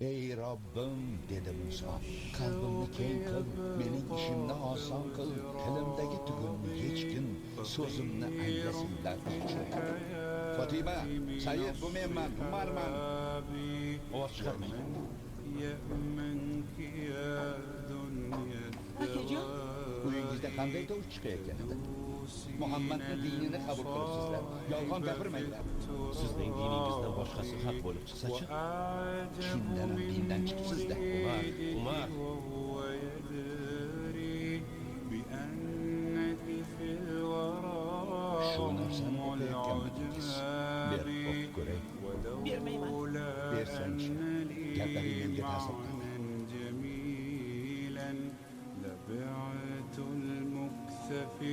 Ey Rabbim dedi Musa, qalbimni keng qil, mening ishimni oson qil, tilimdagi tugunni yechgin, so'zimni anglasinlar uchun. Fotima, Sayyid bu menman, Umarman. Ovoz chiqarmang. Akajon, Uyingizda qanday tovush chiqayotgan edi? Muhammadning dinini qabul qilibsizlar. Yolg'on gapirmanglar. Sizning diningizdan boshqasi haq bo'lib chiqsa-chi? Shundan ham dindan chiqibsizda. Umar. Shu narsani o'qiyotganmidingiz? Ber, o'qib ko'ray. bermayman. Bersangchi, gaplari menga ta'sir qildi. لبعت المكث في